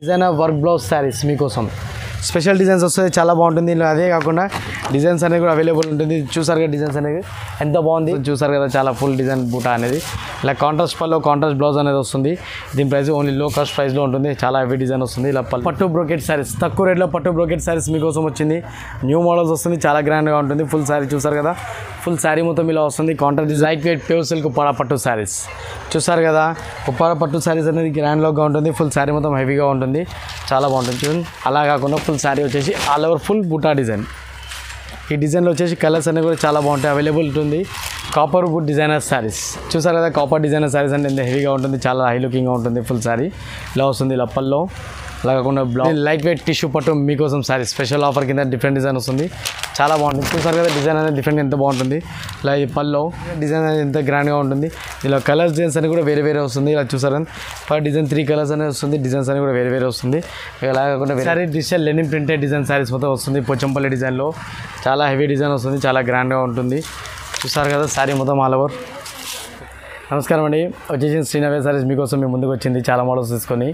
Designer work blouse saris మీకోసం special designs వస్తుంది, చాలా బాగుంటుంది. ఇలా అదే కాకుండా డిజైన్స్ అనేది కూడా అవైలబుల్ ఉంటుంది. చూసారు కదా డిజైన్స్ అనేది ఎంత బాగుంది, చూసారు కదా చాలా ఫుల్ డిజైన్ బూటా అనేది. ఇలా కాంట్రాస్ట్ పల్లో కాంట్రాస్ట్ బ్లౌజ్ అనేది వస్తుంది. దీని ప్రైస్ ఓన్లీ లో కాస్ట్ ప్రైస్లో ఉంటుంది. చాలా హెవీ డిజైన్ వస్తుంది. ఇలా పట్టు బ్రోకెట్ శారీస్ తక్కువ రేట్లో పట్టు బ్రోకెట్ శారీస్ మీకోసం వచ్చింది. న్యూ మోడల్స్ వస్తుంది, చాలా గ్రాండ్గా ఉంటుంది. ఫుల్ శారీ చూసారు కదా, ఫుల్ శారీ మొత్తం ఇలా వస్తుంది. Contrast light weight pure silk Uppada పట్టు శారీస్ చూసారు కదా. ఉప్పాడ పట్టు శారీస్ అనేది గ్రాండ్ లుక్గా ఉంటుంది. ఫుల్ శారీ మొత్తం హెవీగా ఉంటుంది, చాలా బాగుంటుంది చూడండి. అలా కాకుండా ఫుల్ శారీ వచ్చేసి ఆల్ ఓవర్ ఫుల్ బూటా డిజైన్. ఈ డిజైన్లో వచ్చేసి కలర్స్ అనేవి కూడా చాలా బాగుంటాయి, అవైలబుల్ ఉంటుంది. కాపర్ వుడ్ డిజైనర్ శారీస్ చూసారు కదా. కాపర్ డిజైనర్ శారీస్ అంటే ఎంత హెవీగా ఉంటుంది, చాలా హై లుకింగ్గా ఉంటుంది. ఫుల్ శారీ ఇలా వస్తుంది. ఇలా పల్లో అలా కాకుండా బ్లౌజ్ లైట్ వెయిట్ టిష్యూ పట్టు మీకోసం శారీ స్పెషల్ ఆఫర్ కింద డిఫరెంట్ డిజైన్ వస్తుంది, చాలా బాగుంటుంది. చూసారు కదా డిజైన్ అనేది డిఫరెంట్ ఎంత బాగుంటుంది. ఇలా ఈ పల్లో డిజైన్ అనేది ఎంత గ్రాండ్గా ఉంటుంది. ఇలా కలర్స్ డిజైన్స్ అని కూడా వేరే వేరే వస్తుంది. ఇలా చూసారు పర్ డిజైన్ 3 కలర్స్ అనేది వస్తుంది. డిజైన్స్ అని కూడా వేరే వేరే వస్తుంది. ఇలా కాకుండా sari digital linen printed design sarees మొత్తం వస్తుంది. పోచంపల్లి డిజైన్లో చాలా హెవీ డిజైన్ వస్తుంది, చాలా గ్రాండ్గా ఉంటుంది. చూసారు కదా శారీ మొత్తం ఆల్ ఓవర్. నమస్కారం అండి, వచ్చేసి శ్రీనవ్య శారీస్ మీకోసం మీ ముందుకు వచ్చింది చాలా మోడల్స్ తీసుకొని.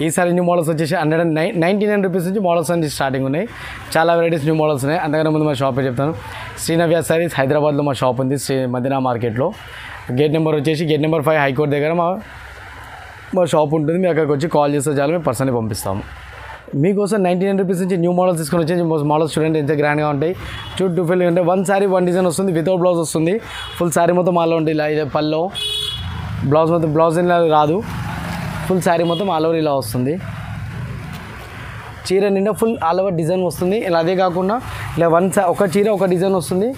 ఈసారి న్యూ మోడల్స్ వచ్చేసి 199 రూపీస్ నుంచి మోడల్స్ అనేది స్టార్టింగ్ ఉన్నాయి. చాలా వెరైటీస్ న్యూ మోడల్స్ ఉన్నాయి. అంతకన్నా ముందు మా షాప్ చెప్తాను. శ్రీనవ్య శారీస్ హైదరాబాద్లో మా షాప్ ఉంది, శ్రీ మదీనా మార్కెట్లో. గేట్ నెంబర్ వచ్చేసి గేట్ నెంబర్ 5 హైకోర్ట్ దగ్గర మా షాప్ ఉంటుంది. మీరు అక్కడికి వచ్చి కాల్ చేస్తే చాలు, మేము పర్సనల్ పంపిస్తాము. మీకోసం 99 రూపీస్ నుంచి న్యూ మోడల్స్ తీసుకొని వచ్చేసి మోడల్స్ చూడండి ఎంత గ్రాండ్గా ఉంటాయి. టూ ఫిల్ అంటే 1 శారీ 1 డిజైన్ వస్తుంది, వితౌట్ బ్లౌజ్ వస్తుంది. ఫుల్ శారీ మొత్తం ఆల్ ఉంటుంది. ఇలా ఇదే పల్లో బ్లౌజ్ మొత్తం బ్లౌజ్ ఇలా రాదు, ఫుల్ శారీ మొత్తం ఆల్ ఓవర్ ఇలా వస్తుంది. చీర నిండా ఫుల్ ఆల్ ఓవర్ డిజైన్ వస్తుంది. ఇలా అదే కాకుండా ఇలా ఒక చీర ఒక డిజైన్ వస్తుంది.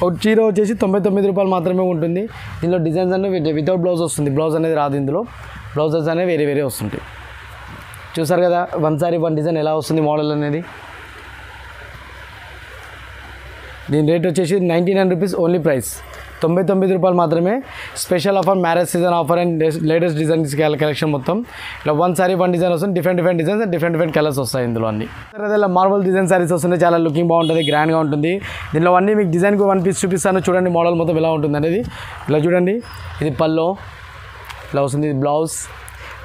ఒక చీర వచ్చేసి 99 రూపాయలు మాత్రమే ఉంటుంది. దీనిలో డిజైన్స్ అనేవి వితౌట్ బ్లౌజ్ వస్తుంది, బ్లౌజ్ అనేది రాదు. ఇందులో బ్లౌజెస్ అనేవి వేరే వేరే వస్తుంటాయి. చూసారు కదా 1 శారీ 1 డిజైన్ ఎలా వస్తుంది మోడల్ అనేది. దీని రేట్ వచ్చేసి 99 రూపీస్ ఓన్లీ ప్రైస్, 99 రూపాయలు మాత్రమే. Special offer, marriage season offer and latest designs collection మొత్తం. ఇలా 1 శారీ 1 డిజైన్ వస్తుంది. Different designs and different colours వస్తాయి ఇందులో అన్ని. ఇలా మార్బల్ డిజైన్ శారీస్ వస్తున్నాయి, చాలా లుకింగ్ బాగుంటుంది, గ్రాండ్గా ఉంటుంది. దీనిలో అన్నీ మీకు డిజైన్కి 1 పీస్ చూపిస్తాను చూడండి. మోడల్ మొత్తం ఎలా ఉంటుంది అనేది ఇలా చూడండి. ఇది పల్లో ఇలా వస్తుంది, ఇది బ్లౌజ్.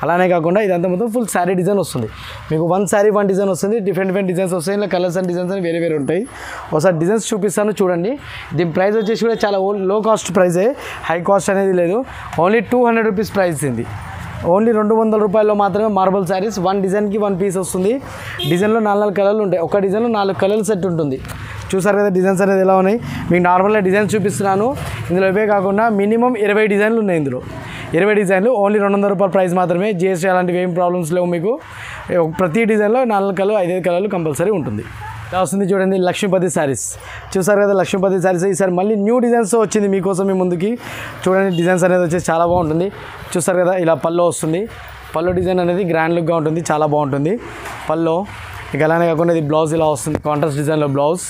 అలానే కాకుండా ఇదంతా మొత్తం ఫుల్ శారీ డిజైన్ వస్తుంది. మీకు 1 శారీ 1 డిజైన్ వస్తుంది. డిఫరెంట్ డిజైన్స్ వస్తాయి. ఇలా కలర్స్ అండ్ డిజైన్స్ అని వేరే వేరే ఉంటాయి. ఒకసారి డిజైన్స్ చూపిస్తాను చూడండి. దీని ప్రైస్ వచ్చేసి కూడా చాలా లో కాస్ట్ ప్రైజే, హై కాస్ట్ అనేది లేదు. ఓన్లీ 200 రూపీస్ ప్రైస్ ఇది. ఓన్లీ 200 రూపాయల్లో మాత్రమే మార్బల్ శారీస్. 1 డిజైన్కి 1 పీస్ వస్తుంది. డిజైన్లో 4 కలర్లు ఉంటాయి. ఒక డిజైన్లో 4 కలర్ సెట్ ఉంటుంది. చూసారు కదా డిజైన్స్ అనేది ఎలా ఉన్నాయి. మీకు నార్మల్గా డిజైన్స్ చూపిస్తున్నాను. ఇందులో ఇవే కాకుండా మినిమం 20 డిజైన్లు ఉన్నాయి. ఇందులో 20 డిజైన్లు ఓన్లీ 200 రూపాయల ప్రైస్ మాత్రమే. జిఎస్టీ అలాంటివి ఏం ప్రాబ్లమ్స్ లేవు మీకు. ప్రతి డిజైన్లో 4 కలర్ 5 కలర్లు కంపల్సరీ ఉంటుంది. ఇలా వస్తుంది చూడండి లక్ష్మీపతి శారీస్. చూసారు కదా లక్ష్మీపతి శారీస్. ఈసారి మళ్ళీ న్యూ డిజైన్స్ వచ్చింది మీకోసం మీ ముందుకి. చూడండి డిజైన్స్ అనేది వచ్చేసి చాలా బాగుంటుంది. చూసారు కదా ఇలా పల్లో వస్తుంది. పల్లో డిజైన్ అనేది గ్రాండ్ లుక్గా ఉంటుంది, చాలా బాగుంటుంది పల్లో. ఇక అలానే కాకుండా ఇది బ్లౌజ్ ఇలా వస్తుంది, కాంట్రాస్ట్ డిజైన్లో బ్లౌజ్.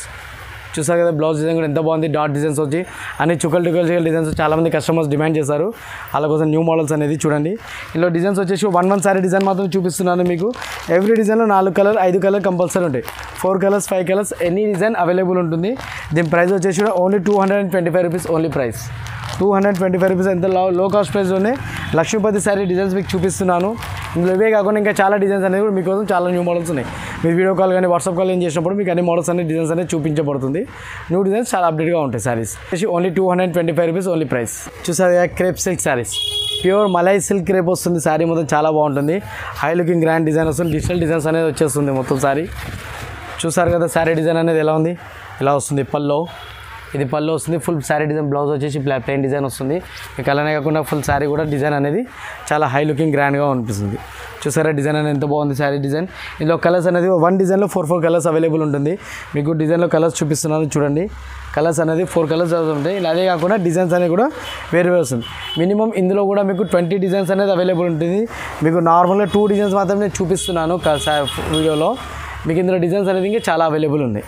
చూసారు కదా బ్లౌజ్ డిజైన్ కూడా ఎంత బాగుంది. డాట్ డిజైన్స్ వచ్చి అన్ని చుక్కలు డిజైన్స్ చాలామంది కస్టమర్స్ డిమాండ్ చేశారు. వాళ్ళ కోసం న్యూ మోడల్స్ అనేది చూడండి. ఇందులో డిజైన్స్ వచ్చేసి 1 శారీ డిజైన్ మాత్రం చూపిస్తున్నాను మీకు. ఎవ్రీ డిజైన్లో 4 కలర్ 5 కలర్ కంపల్సరీ ఉంటాయి. 4 colours 5 colours any design available ఉంటుంది. దీని ప్రైస్ వచ్చేసి only 225 rupees only price. 225 rupees ఎంత లో కాస్ట్ ప్రైస్లోనే లక్ష్మీపతి శారీ డిజైన్స్ మీకు చూపిస్తున్నాను. ఇందులో ఇవే కాకుండా ఇంకా చాలా డిజైన్స్ అనేవి కూడా మీకోసం చాలా న్యూ మోడల్స్ ఉన్నాయి. మీరు వీడియో కాల్ కానీ వాట్సాప్ కాల్ ఏం చేసినప్పుడు మీకు అన్ని మోడల్స్ అనేది డిజైన్స్ అనేది చూపించబడుతుంది. న్యూ డిజైన్స్ చాలా అప్డేట్గా ఉంటాయి. Sarees only 225 rupees only price. చూసారు క్రేప్ సిల్క్ శారీస్, ప్యూర్ మలై సిల్క్ క్రేప్ వస్తుంది. శారీ మొత్తం చాలా బాగుంటుంది, హై లుకింగ్ గ్రాండ్ డిజైన్ వస్తుంది. డిజిటల్ డిజైన్స్ అనేది వచ్చేస్తుంది మొత్తం శారీ. చూసారు కదా శారీ డిజైన్ అనేది ఎలా ఉంది, ఇలా వస్తుంది పల్లో. ఇది పళ్ళు వస్తుంది. ఫుల్ శారీ డిజైన్, బ్లౌజ్ వచ్చేసి ప్లెయిన్ డిజైన్ వస్తుంది. మీకు అలానే కాకుండా ఫుల్ శారీ కూడా డిజైన్ అనేది చాలా హై లుకింగ్ గ్రాండ్గా అనిపిస్తుంది. చూసారా డిజైన్ అనేది ఎంత బాగుంది శారీ డిజైన్. ఇందులో కలర్స్ అనేది 1 డిజైన్లో 4 కలర్స్ అవైలబుల్ ఉంటుంది. మీకు డిజైన్లో కలర్స్ చూపిస్తున్నాను చూడండి. కలర్స్ అనేది 4 కలర్స్ ఉంటాయి. ఇలా అదే కాకుండా డిజైన్స్ అనేది కూడా వేరే వస్తుంది. మినిమం ఇందులో కూడా మీకు 20 డిజైన్స్ అనేది అవైలబుల్ ఉంటుంది. మీకు నార్మల్గా 2 డిజైన్స్ మాత్రమే చూపిస్తున్నాను వీడియోలో. మీకు ఇందులో డిజైన్స్ అనేది ఇంకా చాలా అవైలబుల్ ఉన్నాయి.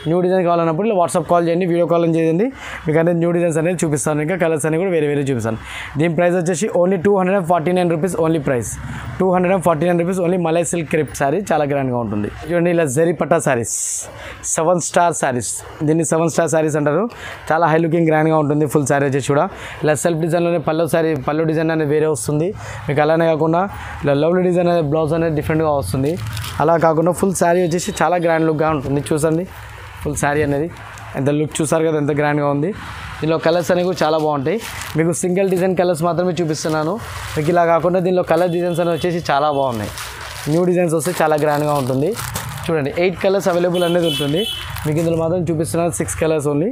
న్యూ డిజైన్ కావాలన్నప్పుడు ఇలా వాట్సాప్ కాల్ చేయండి, వీడియో కాల్ చేయండి, మీకు అనేది న్యూ డిజైన్స్ అనేది చూపిస్తాను. ఇంకా కలర్స్ అనేవి కూడా వేరే వేరే చూపిస్తాను. దీని ప్రైస్ వచ్చేసి only 249 rupees only price. 249 rupees only malai silk crepe sari, చాలా గ్రాండ్గా ఉంటుంది. చూడండి ఇలా జరీ పట్టా శారీస్, 7 స్టార్ శారీస్, దీన్ని 7 స్టార్ శారీస్ అంటారు. చాలా హై లుకింగ్ గ్రాండ్గా ఉంటుంది. ఫుల్ శారీ వచ్చేసి కూడా ఇలా సెల్ఫ్ డిజైన్లోనే పళ్ళు డిజైన్ అనేది వేరే వస్తుంది మీకు. అలానే కాకుండా ఇలా లవ్లీ డిజైన్ అనేది బ్లౌజ్ అనేది డిఫరెంట్గా వస్తుంది. అలా కాకుండా ఫుల్ శారీ వచ్చేసి చాలా గ్రాండ్ లుక్గా ఉంటుంది. చూసండి ఫుల్ శారీ అనేది ఎంత లుక్ చూసారు కదా, ఎంత గ్రాండ్గా ఉంది. దీనిలో కలర్స్ అనేవి కూడా చాలా బాగుంటాయి. మీకు సింగిల్ డిజైన్ కలర్స్ మాత్రమే చూపిస్తున్నాను మీకు. ఇలా కాకుండా దీనిలో కలర్ డిజైన్స్ అనేవి వచ్చేసి చాలా బాగున్నాయి. న్యూ డిజైన్స్ వస్తే చాలా గ్రాండ్గా ఉంటుంది. చూడండి 8 కలర్స్ అవైలబుల్ అనేది ఉంటుంది మీకు. ఇందులో మాత్రం చూపిస్తున్నాను 6 కలర్స్ ఓన్లీ.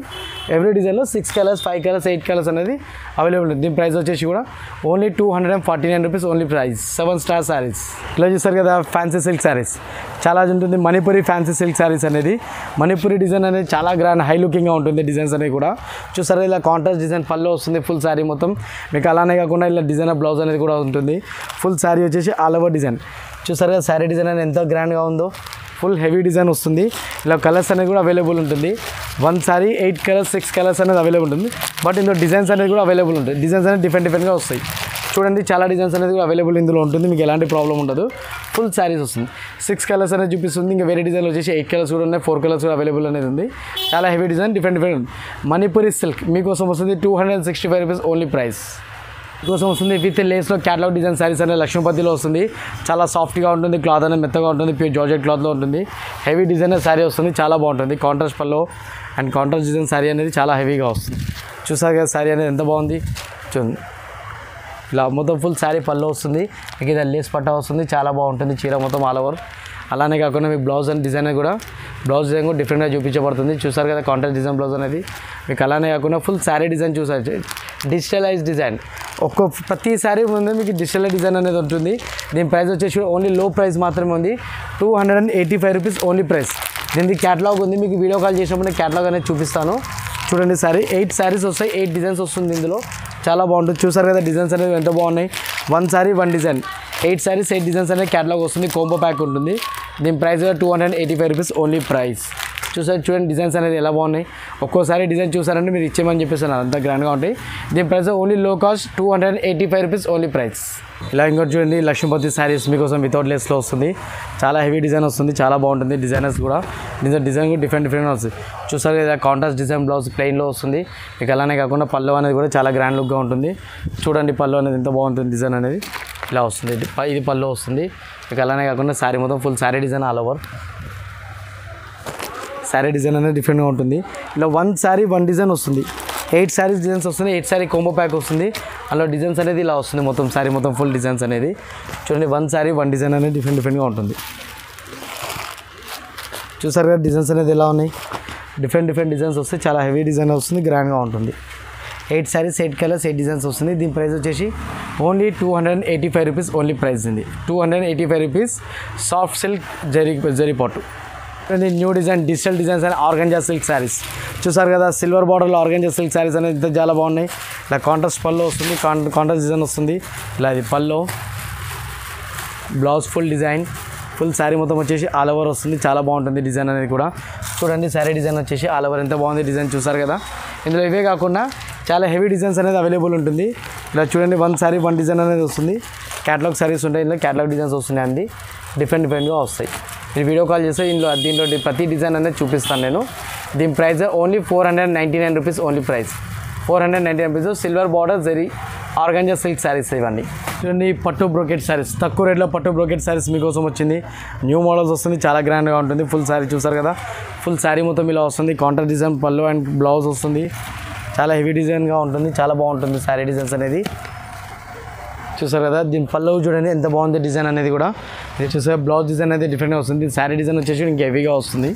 ఎవ్రీ డిజైన్లో 6 కలర్స్, 5 కలర్స్, 8 కలర్స్ అనేది అవైలబుల్ ఉంది. దీని ప్రైస్ వచ్చేసి కూడా only 249 rupees only price. 7 star saris. ఇలా చూస్తారు కదా ఫ్యాన్సీ సిల్క్ శారీస్ చాలా ఉంటుంది. మణిపురి ఫ్యాన్సీ సిల్క్ శారీస్ అనేది, మణిపురి డిజైన్ అనేది చాలా గ్రాండ్ హై లుకింగ్గా ఉంటుంది. డిజైన్స్ అనేవి కూడా చూసారా, ఇలా కాంట్రాస్ట్ డిజైన్ పళ్ళు వస్తుంది ఫుల్ శారీ మొత్తం మీకు. అలానే కాకుండా ఇలా డిజైనర్ బ్లౌజ్ అనేది కూడా ఉంటుంది. ఫుల్ శారీ వచ్చేసి ఆల్ ఓవర్ డిజైన్. చూసారు కదా శారీ డిజైన్ అనేది ఎంత గ్రాండ్గా ఉందో. ఫుల్ హెవీ డిజైన్ వస్తుంది. ఇలా కలర్స్ అనేది కూడా అవైలబుల్ ఉంటుంది. 1 సారీ 8 కలర్స్, 6 కలర్స్ అనేది అవైలబుల్ ఉంటుంది. బట్ ఇందులో డిజైన్స్ అనేది కూడా అవైలబుల్ ఉంటుంది. డిజైన్స్ అనేది డిఫరెంట్గా వస్తాయి. చూడండి చాలా డిజైన్స్ అనేది కూడా అవైలబుల్ ఇందులో ఉంటుంది. మీకు ఎలాంటి ప్రాబ్లం ఉండదు. ఫుల్ శారీస్ వస్తుంది. 6 కలర్స్ అనేది చూపిస్తుంది. ఇంకా వేరే డిజైన్లు వచ్చేసి 8 కలర్స్ కూడా ఉన్నాయి, 4 కలర్స్ కూడా అవైలబుల్ అనేది ఉంది. చాలా హెవీ డిజైన్, డిఫరెంట్ ఉంది. మణిపురి సిల్క్ మీకోసం వస్తుంది 265 రూపీస్ ఓన్లీ ప్రైస్. కోసం వస్తుంది విత్ లేస్లో క్యాటలాగ్ డిజైన్ శారీస్ అనేది లక్ష్మీపతిలో వస్తుంది. చాలా సాఫ్ట్గా ఉంటుంది, క్లాత్ అనేది మెత్తగా ఉంటుంది, ప్యూర్ జార్జెట్ క్లాత్లో ఉంటుంది. హెవీ డిజైనర్ శారీ వస్తుంది, చాలా బాగుంటుంది. Contrast pallu and contrast design sari అనేది చాలా హెవీగా వస్తుంది. చూసారు కదా శారీ అనేది ఎంత బాగుంది. చూడండి ఇలా మొత్తం ఫుల్ శారీ పల్లో వస్తుంది మీకు. ఇది లేస్ పట్టా వస్తుంది, చాలా బాగుంటుంది చీర మొత్తం ఆల్ ఓవర్. అలానే కాకుండా మీకు బ్లౌజ్ అండ్ డిజైన్ కూడా డిజైన్ కూడా డిఫరెంట్గా చూపించబడుతుంది. చూసారు కదా కాంట్రాస్ట్ డిజైన్ బ్లౌజ్ అనేది మీకు. అలానే కాకుండా ఫుల్ శారీ డిజైన్ చూసారు, డిజిటలైజ్ డిజైన్. ప్రతి శారీ ముందే మీకు డిజిటల్ డిజైన్ అనేది ఉంటుంది. దీని ప్రైస్ వచ్చేసి ఓన్లీ లో ప్రైస్ మాత్రమే ఉంది. 285 రూపీస్ ఓన్లీ ప్రైస్. దీనికి క్యాటలాగ్ ఉంది మీకు. వీడియో కాల్ చేసినప్పుడు క్యాటలాగ్ అనేది చూపిస్తాను. చూడండి శారీ 8 శారీస్ వస్తాయి, 8 డిజైన్స్ వస్తుంది ఇందులో. చాలా బాగుంటుంది. చూసారు కదా డిజైన్స్ అనేవి ఎంత బాగున్నాయి. 1 శారీ 1 డిజైన్, 8 శారీస్ 8 డిజైన్స్ అనేది క్యాటలాగ్ వస్తుంది. కోంబో ప్యాక్ ఉంటుంది. దీని ప్రైస్ 285 రూపీస్ ఓన్లీ ప్రైస్. చూడండి డిజైన్స్ అనేది ఎలా బాగున్నాయి. ఒక్కోసారి డిజైన్ చూసారంటే మీరు ఇచ్చేయమని చెప్పేస్తున్నారు, అంత గ్రాండ్గా ఉంటాయి. దీని price only low cost 285 rupees only price. ఇలా ఇంకోటి చూడండి లక్ష్మీపతి శారీస్ మీకోసం వితౌట్ లేస్లో వస్తుంది. చాలా హెవీ డిజైన్ వస్తుంది, చాలా బాగుంటుంది. డిజైనర్స్ కూడా డిజైన్ కూడా డిఫరెంట్గా వస్తుంది. చూసారు కదా కాంట్రాస్ట్ డిజైన్ బ్లౌజ్ ప్లెయిన్లో వస్తుంది మీకు. అలానే కాకుండా పళ్ళు అనేది కూడా చాలా గ్రాండ్ లుక్గా ఉంటుంది. చూడండి పళ్ళు అనేది ఎంత బాగుంటుంది. డిజైన్ అనేది ఇలా వస్తుంది. ఇది పళ్ళు వస్తుంది మీకు. అలానే కాకుండా శారీ మొత్తం full sari design all over. Sari design అనేది డిఫరెంట్గా ఉంటుంది. ఇలా 1 శారీ 1 డిజైన్ వస్తుంది. 8 శారీస్ డిజైన్స్ వస్తుంది. 8 శారీ కోంబో ప్యాక్ వస్తుంది. అందులో డిజైన్స్ అనేది ఇలా వస్తుంది మొత్తం శారీ మొత్తం ఫుల్ డిజైన్స్ అనేది. చూడండి 1 శారీ 1 డిజైన్ అనేది డిఫరెంట్గా ఉంటుంది. చూసారు కదా డిజైన్స్ అనేది ఎలా ఉన్నాయి. డిఫరెంట్ డిజైన్స్ వస్తే చాలా హెవీ డిజైన్ వస్తుంది, గ్రాండ్గా ఉంటుంది. 8 శారీస్ 8 కలర్స్ 8 డిజైన్స్ వస్తుంది. దీని ప్రైస్ వచ్చేసి ఓన్లీ 285 రూపీస్ ఓన్లీ ప్రైస్ ఉంది. 285 రూపీస్. సాఫ్ట్ సిల్క్ జరీ పాటు. New design digital designs and organza silk saris. చూసారు కదా సిల్వర్ బార్డర్లో ఆర్గంజా సిల్క్ శారీస్ అనేది ఇంత చాలా బాగున్నాయి. ఇలా కాంట్రాస్ట్ పళ్ళు వస్తుంది, కాంట్రాస్ట్ డిజైన్ వస్తుంది. ఇలా ఇది పళ్ళు, blouse full design, full saree మొత్తం వచ్చేసి ఆల్ ఓవర్ వస్తుంది. చాలా బాగుంటుంది డిజైన్ అనేది కూడా. చూడండి శారీ డిజైన్ వచ్చేసి ఆల్ ఓవర్ ఎంత బాగుంది డిజైన్. చూసారు కదా ఇందులో ఇవే కాకుండా చాలా హెవీ డిజైన్స్ అనేది అవైలబుల్ ఉంటుంది. ఇలా చూడండి 1 శారీ 1 డిజైన్ అనేది వస్తుంది. క్యాటలాగ్ శారీస్ ఉంటాయి, ఇందులో క్యాటలాగ్ డిజైన్స్ వస్తున్నాయి అండి. డిఫరెంట్గా వస్తాయి. మీరు వీడియో కాల్ చేస్తే దీంట్లో ప్రతి డిజైన్ అనేది చూపిస్తాను నేను. దీని price only 499 rupees only price. 499 rupees. Silver border zari organza silk saris ఇవన్నీ. చూడండి పట్టు బ్రోకెట్ శారీస్, తక్కువ రేట్లో పట్టు బ్రోకెట్ శారీస్ మీకోసం వచ్చింది. న్యూ మోడల్స్ వస్తుంది, చాలా గ్రాండ్గా ఉంటుంది. ఫుల్ శారీ చూసారు కదా ఫుల్ శారీ మొత్తం ఇలా వస్తుంది. కాంట్రాస్ట్ డిజైన్ పళ్ళు అండ్ బ్లౌజ్ వస్తుంది. చాలా హెవీ డిజైన్గా ఉంటుంది, చాలా బాగుంటుంది శారీ డిజైన్స్ అనేది. చూసారు కదా దీని పళ్ళు చూడండి ఎంత బాగుంది డిజైన్ అనేది కూడా. ఇది చూసారు బ్లౌజ్ డిజైన్ అనేది డిఫరెంట్గా వస్తుంది. దీని శారీ డిజైన్ వచ్చేసి ఇంకా హెవీగా వస్తుంది.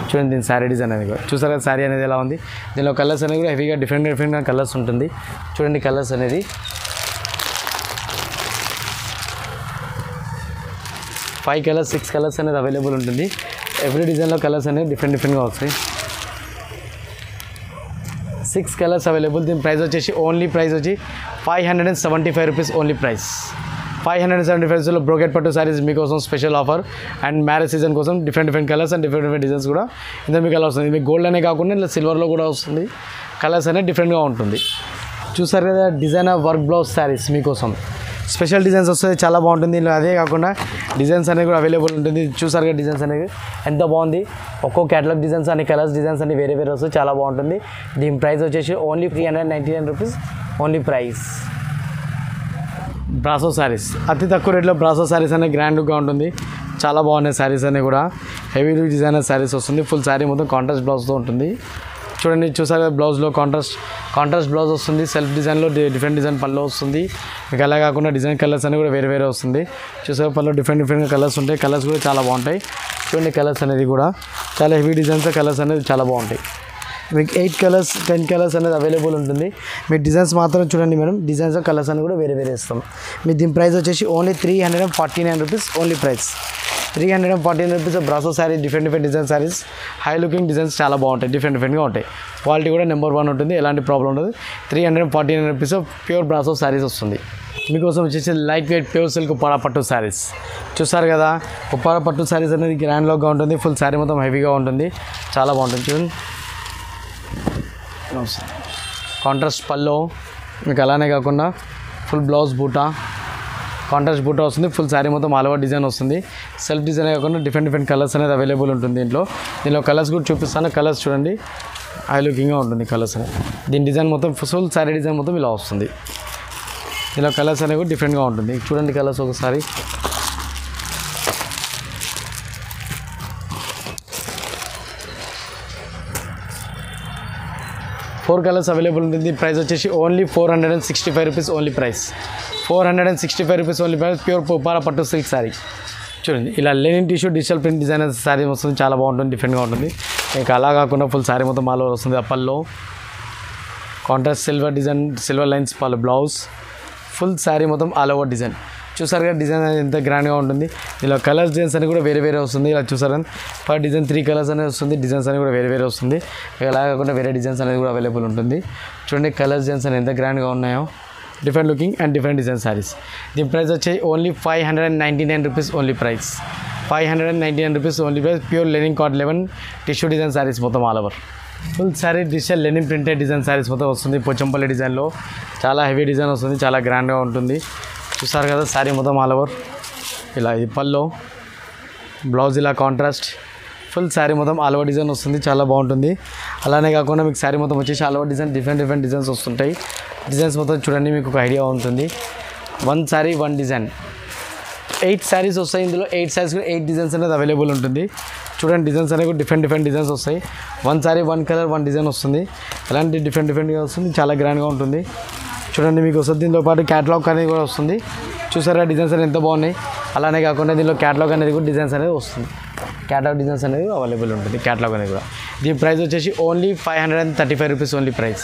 చూడండి దీని శారీ డిజైన్ అనేది కూడా. చూసారు కదా శారీ అనేది ఎలా ఉంది. దీనిలో కలర్స్ అనేది కూడా హెవీగా డిఫరెంట్గా కలర్స్ ఉంటుంది. చూడండి కలర్స్ అనేది 5 కలర్స్ 6 కలర్స్ అనేది అవైలబుల్ ఉంటుంది. ఎవ్రీ డిజైన్లో కలర్స్ అనేది డిఫరెంట్గా వస్తాయి. 6 కలర్స్ అవైలబుల్. దీని ప్రైస్ వచ్చేసి ఓన్లీ ప్రైస్ వచ్చి 575 రూపీస్ ఓన్లీ ప్రైస్. 575లో బ్రోకెట్ పట్టు సారీస్ మీకోసం special offer. And marriage season కోసం different colours and different designs కూడా ఇందులో మీకు అలా వస్తుంది. మీకు గోల్డ్ అనే కాకుండా ఇలా సిల్వర్లో కూడా వస్తుంది. కలర్స్ అనేది డిఫరెంట్గా ఉంటుంది. చూసారు కదా డిజైనర్ వర్క్ బ్లౌజ్ శారీస్ మీకోసం స్పెషల్ డిజైన్స్ వస్తుంది, చాలా బాగుంటుంది. ఇలా అదే కాకుండా డిజైన్స్ అనేవి కూడా అవైలబుల్ ఉంటుంది. చూసారు కదా డిజైన్స్ అనేవి ఎంత బాగుంది. ఒక్కో క్యాటలాగ్ డిజైన్స్ అనే కలర్స్ డిజైన్స్ అన్ని వేరే వస్తాయి, చాలా బాగుంటుంది. దీని ప్రైస్ వచ్చేసి only 399 rupees only price. Brasso saris అతి తక్కువ రేట్లో బ్రాసో శారీస్ అనేది గ్రాండ్గా ఉంటుంది, చాలా బాగున్నాయి శారీస్ అనేవి కూడా. హెవీ డిజైనర్ శారీస్ వస్తుంది. ఫుల్ శారీ మొత్తం కాంట్రాస్ట్ బ్లౌజ్తో ఉంటుంది. చూడండి చూసారు కదా బ్లౌజ్లో కాంట్రాస్ట్ బ్లౌజ్ వస్తుంది. సెల్ఫ్ డిజైన్లో డిఫరెంట్ డిజైన్ పళ్ళు వస్తుంది. మీకు అలా కాకుండా డిజైన్ కలర్స్ అనేవి కూడా వేరే వస్తుంది. చూసారు పళ్ళు డిఫరెంట్గా కలర్స్ ఉంటాయి. కలర్స్ కూడా చాలా బాగుంటాయి. చూడండి కలర్స్ అనేది కూడా చాలా హెవీ డిజైన్స్ కలర్స్ అనేది చాలా బాగుంటాయి. మీకు 8 కలర్స్ 10 కలర్స్ అనేది అవైలబుల్ ఉంటుంది. మీ డిజైన్స్ మాత్రం చూడండి మేడం, డిజైన్స్ కలర్స్ అని కూడా వేరే ఇస్తాం. మీ దీని ప్రైస్ వచ్చేసి only 349 rupees only price. 349 rupees brasso sari different design saris, high looking designs చాలా బాగుంటాయి, డిఫరెంట్గా ఉంటాయి. క్వాలిటీ కూడా నెంబర్ 1 ఉంటుంది, ఎలాంటి ప్రాబ్లం ఉండదు. 349 రూపీస్ ప్యూర్ బ్రాసో శారీస్ వస్తుంది. మీకోసం వచ్చేసి light weight pure silk Uppada పట్టు శారీస్. చూసారు కదా ఉప్పాడ పట్టు శారీస్ అనేది గ్రాండ్గా ఉంటుంది. ఫుల్ శారీ మొత్తం హెవీగా ఉంటుంది, చాలా బాగుంటుంది. చూడండి కాంట్రాస్ట్ పల్లో, మీకు అలానే కాకుండా ఫుల్ బ్లౌజ్ బూటా, కాంట్రాస్ట్ బూటా వస్తుంది. ఫుల్ శారీ మొత్తం ఆల్ ఓవర్ డిజైన్ వస్తుంది. సెల్ఫ్ డిజైన్ కాకుండా డిఫరెంట్ కలర్స్ అనేది అవైలబుల్ ఉంటుంది. దీనిలో కలర్స్ కూడా చూపిస్తాను. కలర్స్ చూడండి హై లుకింగ్గా ఉంటుంది కలర్స్ అనేది. దీని డిజైన్ మొత్తం ఫుల్ శారీ డిజైన్ మొత్తం ఇలా వస్తుంది. దీనిలో కలర్స్ అనేవి కూడా డిఫరెంట్గా ఉంటుంది. చూడండి కలర్స్ ఒకసారి. ఫోర్ కలర్స్ అవైలబుల్ ఉంటుంది. ప్రైస్ వచ్చేసి only 465 rupees only price. 465 rupees only price. Pure Uppada పట్టు సిల్క్ శారీ. చూడండి ఇలా linen tissue digital print designer sari వస్తుంది, చాలా బాగుంటుంది, డిఫరెంట్గా ఉంటుంది. ఇంకా అలా కాకుండా ఫుల్ శారీ మొత్తం ఆల్ ఓవర్ వస్తుంది. అప్పల్లో contrast silver design, silver lines పళ్ళు బ్లౌజ్, ఫుల్ శారీ మొత్తం ఆల్ ఓవర్ డిజైన్. చూసారు కదా డిజైన్ అనేది ఎంత గ్రాండ్గా ఉంటుంది. ఇలా కలర్స్ డిజైన్స్ అని కూడా వేరే వస్తుంది. ఇలా చూసారు పర్ డిజైన్ 3 కలర్స్ అనేది వస్తుంది. డిజైన్స్ అని కూడా వేరే వస్తుంది. ఇలా కాకుండా వేరే డిజైన్స్ అనేది కూడా అవైలబుల్ ఉంటుంది. చూడండి కలర్స్ డిజైన్స్ అని ఎంత గ్రాండ్గా ఉన్నాయో, different looking and different design sarees. దీని ప్రైస్ వచ్చేసి only 599 rupees only price. 599 rupees only price. Pure linen కాట్ 11 టిష్యూ డిజైన్ శారీస్ మొత్తం all over. Full saree digital linen printed design sarees మొత్తం వస్తుంది. పోచంపల్లి డిజైన్లో చాలా హెవీ డిజైన్ వస్తుంది, చాలా గ్రాండ్గా ఉంటుంది. చూసారు కదా శారీ మొత్తం ఆల్ ఓవర్ ఇలా. ఇది పల్లో, బ్లౌజ్ ఇలా కాంట్రాస్ట్, ఫుల్ శారీ మొత్తం ఆల్ ఓవర్ డిజైన్ వస్తుంది, చాలా బాగుంటుంది. అలానే కాకుండా మీకు శారీ మొత్తం వచ్చేసి all over design different designs వస్తుంటాయి. డిజైన్స్ మొత్తం చూడండి, మీకు ఒక ఐడియా ఉంటుంది. 1 శారీ 1 డిజైన్, 8 శారీస్ వస్తాయి. ఇందులో 8 శారీస్ 8 డిజైన్స్ అనేది అవైలబుల్ ఉంటుంది. చూడండి డిజైన్స్ అనేవి డిఫరెంట్ డిజైన్స్ వస్తాయి. 1 శారీ 1 కలర్ 1 డిజైన్ వస్తుంది. అలాంటి డిఫరెంట్గా వస్తుంది, చాలా గ్రాండ్గా ఉంటుంది. చూడండి మీకు వస్తుంది. దీంతో పాటు క్యాటలాగ్ అనేది కూడా వస్తుంది. చూసారా డిజైన్స్ అనేది ఎంత బాగున్నాయి. అలానే కాకుండా దీనిలో క్యాటలాగ్ అనేది కూడా డిజైన్స్ అనేది వస్తుంది. క్యాటలాగ్ డిజైన్స్ అనేది అవైలబుల్ ఉంటుంది, క్యాటలాగ్ అనేది కూడా. దీని ప్రైస్ వచ్చేసి only 535 rupees only price.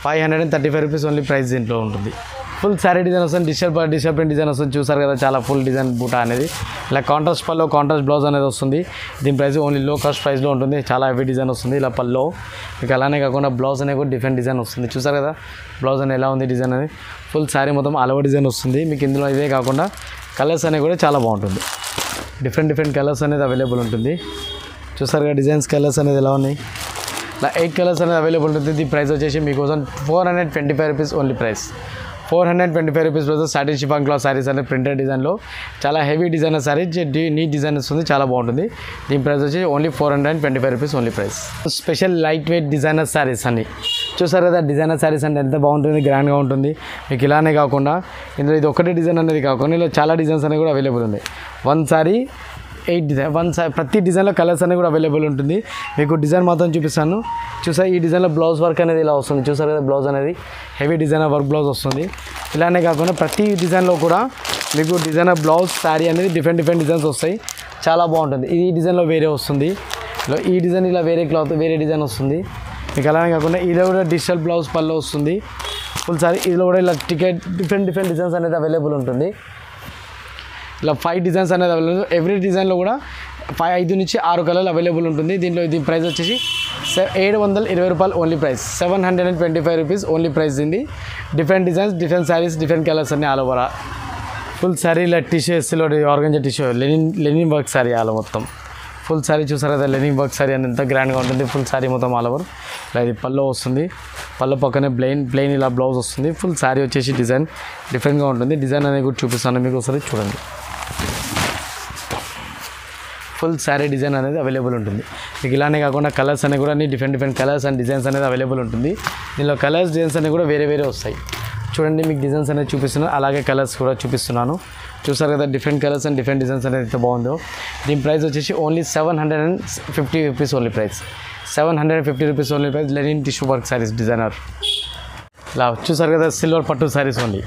535 rupees only price దీంట్లో ఉంటుంది. ఫుల్ శారీ డిజైన్ వస్తుంది, డిజిటల్ ప్రింట్ డిజైన్ వస్తుంది. చూసారు కదా చాలా ఫుల్ డిజైన్ బూటా అనేది. ఇలా కాంట్రాస్ట్ పల్లో కాంట్రాస్ట్ బ్లౌజ్ అనేది వస్తుంది. దీని ప్రైస్ ఓన్లీ లో కాస్ట్ ప్రైస్లో ఉంటుంది. చాలా హెవీ డిజైన్ వస్తుంది. ఇలా పల్లో మీకు అలానే కాకుండా బ్లౌజ్ అనేది కూడా డిఫరెంట్ డిజైన్ వస్తుంది. చూసారు కదా బ్లౌజ్ అనేది ఎలా ఉంది డిజైన్ అనేది. ఫుల్ శారీ మొత్తం ఆల్ ఓవర్ డిజైన్ వస్తుంది. మీకు ఇందులో ఇదే కాకుండా కలర్స్ అనేవి కూడా చాలా బాగుంటుంది. డిఫరెంట్ కలర్స్ అనేది అవైలబుల్ ఉంటుంది. చూసారు కదా డిజైన్స్ కలర్స్ అనేది ఎలా ఉన్నాయి. ఇలా 8 కలర్స్ అనేది అవైలబుల్ ఉంటుంది. దీని ప్రైస్ వచ్చేసి మీకోసం 425 rupees only price. 425 rupees price. Satin chiffon cloth saris అనేది ప్రింటెడ్ డిజైన్లో చాలా heavy designer sari, neat design వస్తుంది, చాలా బాగుంటుంది. దీని ప్రైస్ వచ్చి only 425 rupees only price. Special lightweight designer saris అన్ని చూసారు కదా. డిజైనర్ శారీస్ అంటే ఎంత బాగుంటుంది, గ్రాండ్గా ఉంటుంది. మీకు ఇలానే కాకుండా ఇందులో ఇది ఒకటే డిజైన్ అనేది కాకుండా ఇలా చాలా డిజైన్స్ అనేవి కూడా అవైలబుల్ ఉంది. 1 శారీ 8 డిజైన్, ప్రతి డిజైన్లో కలర్స్ అనేవి కూడా అవైలబుల్ ఉంటుంది. మీకు డిజైన్ మాత్రం చూపిస్తాను. చూసారు ఈ డిజైన్లో బ్లౌజ్ వర్క్ అనేది ఇలా వస్తుంది. చూసారు కదా బ్లౌజ్ అనేది హెవీ డిజైనర్ వర్క్ బ్లౌజ్ వస్తుంది. ఇలానే కాకుండా ప్రతి డిజైన్లో కూడా మీకు డిజైనర్ బ్లౌజ్ శారీ అనేది డిఫరెంట్ డిజైన్స్ వస్తాయి, చాలా బాగుంటుంది. ఈ డిజైన్లో వేరే వస్తుంది, ఈ డిజైన్ ఇలా వేరే క్లాత్ వేరే డిజైన్ వస్తుంది. మీకు అలానే కాకుండా ఇది కూడా డిజిటల్ బ్లౌజ్ పళ్ళు వస్తుంది. ఫుల్ శారీ ఇదిలో కూడా ఇలా డిఫరెంట్ డిజైన్స్ అనేది అవైలబుల్ ఉంటుంది. ఇలా 5 డిజైన్స్ అనేది అవైలబుల్. ఎవ్రీ డిజైన్లో కూడా 5 నుంచి 6 కలర్లు అవైలబుల్ ఉంటుంది. దీని ప్రైస్ వచ్చేసి 720 రూపాయలు only price. 725 rupees only price. దీన్ని different designs, different sarees, different colours అన్ని ఆల్ ఓవర్. ఫుల్ శారీ ఇలా టిష్యూస్లో organza tissue linen work saree అలా మొత్తం ఫుల్ శారీ చూసారు కదా లెనిన్ వర్క్ శారీ అని ఎంత గ్రాండ్గా ఉంటుంది ఫుల్ శారీ మొత్తం ఆల్ ఓవర్ ఇలా ఇది పల్లో వస్తుంది పల్లో పక్కనే ప్లెయిన్ ఇలా బ్లౌజ్ వస్తుంది ఫుల్ శారీ వచ్చేసి డిజైన్ డిఫరెంట్గా ఉంటుంది డిజైన్ అనేది కూడా చూపిస్తాను మీకు ఒకసారి చూడండి ఫుల్ శారీ డిజైన్ అనేది అవైలబుల్ ఉంటుంది మీకు ఇలానే కాకుండా కలర్స్ అనేవి కూడా అన్ని డిఫరెంట్ కలర్స్ అండ్ డిజైన్స్ అనేది అవైలబుల్ ఉంటుంది దీనిలో కలర్స్ డిజైన్స్ అనేవి కూడా వేరే వస్తాయి చూడండి మీకు డిజైన్స్ అనేది చూపిస్తున్నాను అలాగే కలర్స్ కూడా చూపిస్తున్నాను చూసారు కదా different colours and different designs అనేది ఎంత బాగుందో దీని ప్రైస్ వచ్చేసి only 750 rupees only price 750 rupees only price linen tissue work saris designer ఇలా చూసారు కదా సిల్వర్ పట్టు శారీస్ ఓన్లీ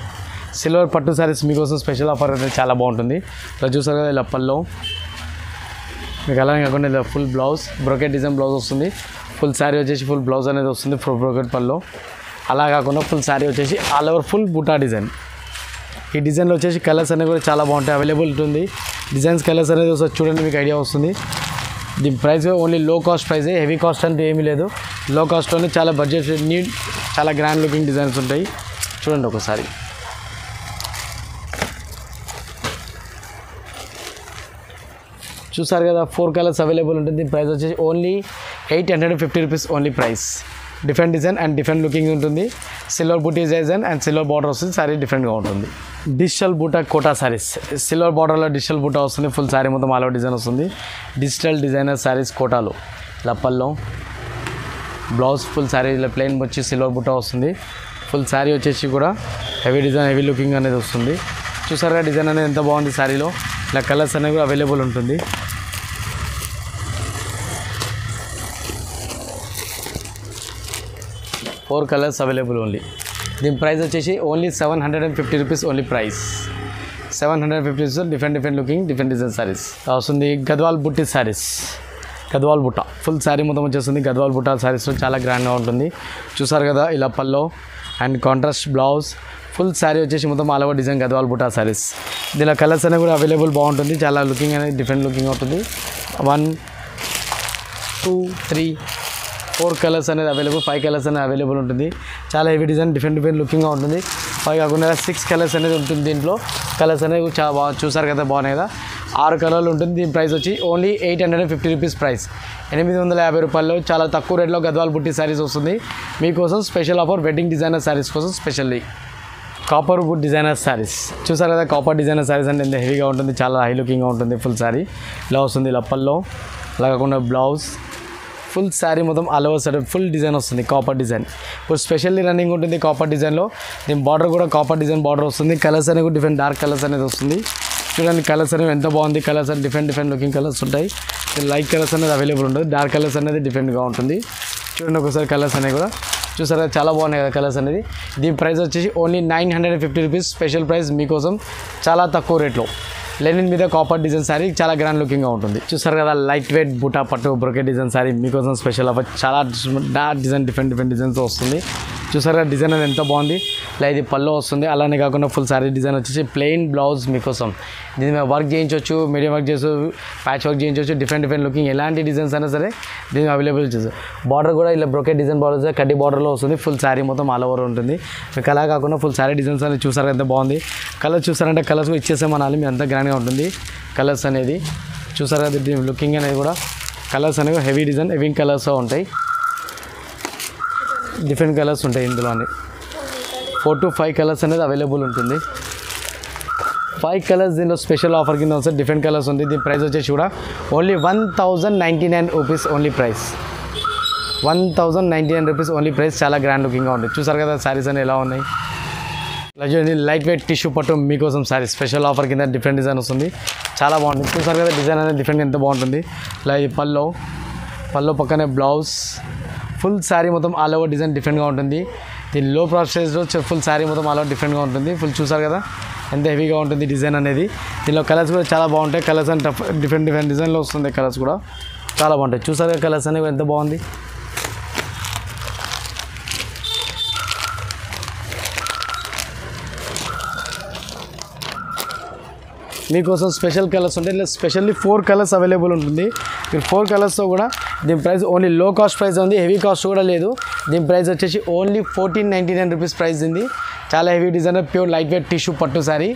సిల్వర్ పట్టు శారీస్ మీకోసం స్పెషల్ ఆఫర్ అనేది చాలా బాగుంటుంది ఇలా చూసారు కదా ఇలా పల్లో మీకు అలాగే కాకుండా ఇలా full blouse brocade design blouse వస్తుంది ఫుల్ శారీ వచ్చేసి ఫుల్ బ్లౌజ్ అనేది వస్తుంది ఫుల్ బ్రోకెట్ పల్లో అలా కాకుండా ఫుల్ శారీ వచ్చేసి ఆల్ ఓవర్ ఫుల్ బుటా డిజైన్ ఈ డిజైన్లో వచ్చేసి కలర్స్ అనేవి కూడా చాలా బాగుంటాయి అవైలబుల్ ఉంటుంది డిజైన్స్ కలర్స్ అనేది ఒకసారి చూడండి మీకు ఐడియా వస్తుంది దీని ప్రైస్ ఓన్లీ లో కాస్ట్ ప్రైజే హెవీ కాస్ట్ అంటే ఏమీ లేదు లో కాస్ట్లోనే చాలా బడ్జెట్ నీట్ చాలా గ్రాండ్ లుకింగ్ డిజైన్స్ ఉంటాయి చూడండి ఒకసారి చూసారు కదా 4 కలర్స్ అవైలబుల్ ఉంటుంది ప్రైస్ వచ్చేసి only 850 rupees only price different design and different looking ఉంటుంది silver booti design and silver border వస్తుంది శారీ డిఫరెంట్గా ఉంటుంది డిజిటల్ బూటా కోటా శారీస్ సిల్వర్ బార్డర్లో డిజిటల్ బూటా వస్తుంది ఫుల్ శారీ మొత్తం ఆల్ ఓవర్ డిజైన్ వస్తుంది డిజిటల్ డిజైనర్ శారీస్ కోటాలో లప్పల్లో బ్లౌజ్ ఫుల్ శారీ ఇలా ప్లెయిన్ వచ్చి సిల్వర్ బూటా వస్తుంది ఫుల్ శారీ వచ్చేసి కూడా హెవీ డిజైన్ హెవీ లుకింగ్ అనేది వస్తుంది చూసారుగా డిజైన్ అనేది ఎంత బాగుంది శారీలో ఇలా కలర్స్ అనేవి కూడా అవైలబుల్ ఉంటుంది 4 కలర్స్ అవైలబుల్ ఓన్లీ దీని ప్రైస్ వచ్చేసి only 750 rupees only price 750 rupees different looking different design saris వస్తుంది గద్వాల్ బుట్టి శారీస్ గద్వాల్ బుట్ట ఫుల్ శారీ మొత్తం వచ్చేస్తుంది గద్వాల్ బుట్ట శారీస్లో చాలా గ్రాండ్గా ఉంటుంది చూసారు కదా ఇలా పల్లో and contrast blouse full sari వచ్చేసి మొత్తం ఆల్ ఓవర్ డిజైన్ గద్వాల్ బుట్ట శారీస్ దీనిలో కలర్స్ అనేవి కూడా అవైలబుల్ బాగుంటుంది చాలా లుకింగ్ అనేది డిఫరెంట్ లుకింగ్ ఉంటుంది 1 2 3 4 కలర్స్ అనేది అవైలబుల్ 5 కలర్స్ అనేది అవైలబుల్ ఉంటుంది చాలా హెవీ డిజైన్ డిఫరెంట్ లుకింగ్గా ఉంటుంది 5 కాకుండా 6 కలర్స్ అనేది ఉంటుంది దీంట్లో కలర్స్ అనేవి చాలా బాగా చూసారు కదా బాగున్నాయి కదా 6 కలర్లు ఉంటుంది దీని ప్రైస్ వచ్చి ఓన్లీ 850 రూపీస్ ప్రైస్ 850 రూపాయల్లో చాలా తక్కువ రేట్లో గద్వాల్ బుట్టి శారీస్ వస్తుంది మీకోసం special offer wedding designer sarees కోసం specially copper wood designer sarees చూసారు కదా కాపర్ డిజైనర్ శారీస్ అంటే ఎంత హెవీగా ఉంటుంది చాలా హై లుకింగ్గా ఉంటుంది ఫుల్ శారీ ఇలా వస్తుంది లప్పల్లో అలా కాకుండా బ్లౌజ్ ఫుల్ శారీ మొత్తం all over side full design వస్తుంది కాపర్ డిజైన్ ఇప్పుడు స్పెషల్లీ రన్నింగ్ ఉంటుంది కాపర్ డిజైన్లో దీని బార్డర్ కూడా కాపర్ డిజైన్ బార్డర్ వస్తుంది కలర్స్ అనేవి డిఫరెంట్ డార్క్ కలర్స్ అనేది వస్తుంది చూడండి కలర్స్ అనేవి ఎంత బాగుంది కలర్స్ అని డిఫరెంట్ లుకింగ్ కలర్స్ ఉంటాయి లైట్ కలర్స్ అనేది అవైలబుల్ ఉంటుంది డార్క్ కలర్స్ అనేది డిఫరెంట్గా ఉంటుంది చూడండి ఒకసారి కలర్స్ అనేవి కూడా చూసారా చాలా బాగున్నాయి కదా కలర్స్ అనేది దీని ప్రైస్ వచ్చేసి ఓన్లీ 950 రూపీస్ స్పెషల్ ప్రైస్ మీకోసం చాలా తక్కువ రేట్లో లెనిన్ మీద కాపర్ డిజైన్ శారీ చాలా గ్రాండ్ లుకింగ్గా ఉంటుంది చూసారు కదా లైట్ వెయిట్ బుటా పట్టు బ్రోకెట్ డిజైన్ శారీ మీకోసం స్పెషల్ ఆఫర్ చాలా డార్క్ డిజైన్ డిఫరెంట్ డిజైన్స్ వస్తుంది చూసారు కదా డిజైన్ అనేది ఎంత బాగుంది ఇలా ఇది పల్లో వస్తుంది అలానే కాకుండా ఫుల్ శారీ డిజైన్ వచ్చేసి ప్లెయిన్ బ్లౌజ్ మీకోసం దీని మీద వర్క్ చేయించవచ్చు మీడియం వర్క్ చేసు ప్యాచ్ వర్క్ చేయించవచ్చు డిఫరెంట్ లుకింగ్ ఎలాంటి డిజైన్స్ అయినా సరే దీన్ని అవైలబుల్ చేస్తారు బార్డర్ కూడా ఇలా బ్రోకెట్ డిజైన్ బార్డర్ కడ్డీ బార్డర్లో వస్తుంది ఫుల్ శారీ మొత్తం ఆల్ ఓవర్ ఉంటుంది మీకు అలా కాకుండా ఫుల్ శారీ డిజైన్స్ అనేది చూసారు ఎంత బాగుంది కలర్స్ చూసారంటే కలర్స్ ఇచ్చేసామనాలి మీ అంతా గ్రాండ్గా ఉంటుంది కలర్స్ అనేది చూసారు కదా దీని లుకింగ్ అనేది కూడా కలర్స్ అనేవి హెవీ డిజైన్ హెవీ కలర్స్ ఉంటాయి డిఫరెంట్ కలర్స్ ఉంటాయి ఇందులో 4 to 5 కలర్స్ అనేది అవైలబుల్ ఉంటుంది 5 కలర్స్ దీనిలో స్పెషల్ ఆఫర్ కింద వస్తే డిఫరెంట్ కలర్స్ ఉంది దీని ప్రైస్ వచ్చేసి కూడా only 1099 rupees only price 1099 rupees only price చాలా గ్రాండ్ లుకింగ్గా ఉంటుంది చూసారు కదా శారీస్ అనేవి ఎలా ఉన్నాయి లైట్ వెయిట్ టిష్యూ పట్టు మీకోసం శారీ స్పెషల్ ఆఫర్ కింద డిఫరెంట్ డిజైన్ వస్తుంది చాలా బాగుంటుంది చూసారు కదా డిజైన్ అనేది డిఫరెంట్ ఎంత బాగుంటుంది ఇలా ఇది పల్లో పక్కనే బ్లౌజ్ ఫుల్ శారీ మొత్తం ఆల్ ఓవర్ డిజైన్ డిఫరెంట్గా ఉంటుంది దీని లో ప్రాసెస్లో ఫుల్ శారీ మొత్తం ఆల్ ఓవర్ డిఫరెంట్గా ఉంటుంది ఫుల్ చూసారు కదా ఎంత హెవీగా ఉంటుంది డిజైన్ అనేది దీనిలో కలర్స్ కూడా చాలా బాగుంటాయి కలర్స్ అండ్ డిఫరెంట్ డిజైన్లో వస్తుంది కలర్స్ కూడా చాలా బాగుంటాయి చూసారు కదా కలర్స్ అనేవి ఎంత బాగుంది మీకోసం స్పెషల్ కలర్స్ ఉంటాయి ఇలా స్పెషల్లీ 4 కలర్స్ అవైలబుల్ ఉంటుంది మీరు 4 కలర్స్తో కూడా దీని price only low cost price ఉంది హెవీ కాస్ట్ కూడా లేదు దీని ప్రైస్ వచ్చేసి ఓన్లీ 1499 రూపీస్ ప్రైస్ ఉంది చాలా heavy designer pure light weight tissue పట్టు శారీ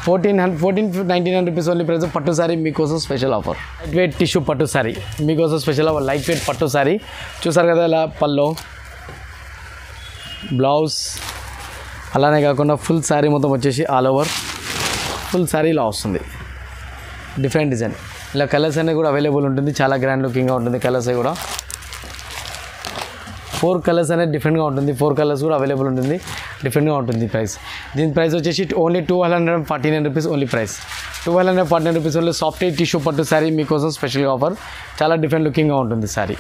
1499 రూపీస్ ఓన్లీ ప్రైస్ పట్టు సారీ మీకోసం special offer. Light weight tissue పట్టు సారీ మీకోసం స్పెషల్ ఆఫర్. లైట్ వెయిట్ పట్టు సారీ చూసారు కదా, ఇలా పల్లో బ్లౌజ్, అలానే కాకుండా ఫుల్ శారీ మొత్తం వచ్చేసి ఆల్ ఓవర్ ఫుల్ శారీ ఇలా వస్తుంది. డిఫరెంట్ డిజైన్, ఇలా కలర్స్ అనేవి కూడా అవైలబుల్ ఉంటుంది. చాలా గ్రాండ్ లుకింగ్గా ఉంటుంది. కలర్స్ కూడా 4 కలర్స్ అనేది డిఫరెంట్గా ఉంటుంది. 4 కలర్స్ కూడా అవైలబుల్ ఉంటుంది. డిఫరెంట్గా ఉంటుంది ప్రైస్. దీని ప్రైస్ వచ్చేసి only 249 rupees only price. 249 rupees only soft tissue పట్టు శారీ మీకోసం స్పెషల్గా ఆఫర్. చాలా డిఫరెంట్ లుకింగ్గా ఉంటుంది శారీ.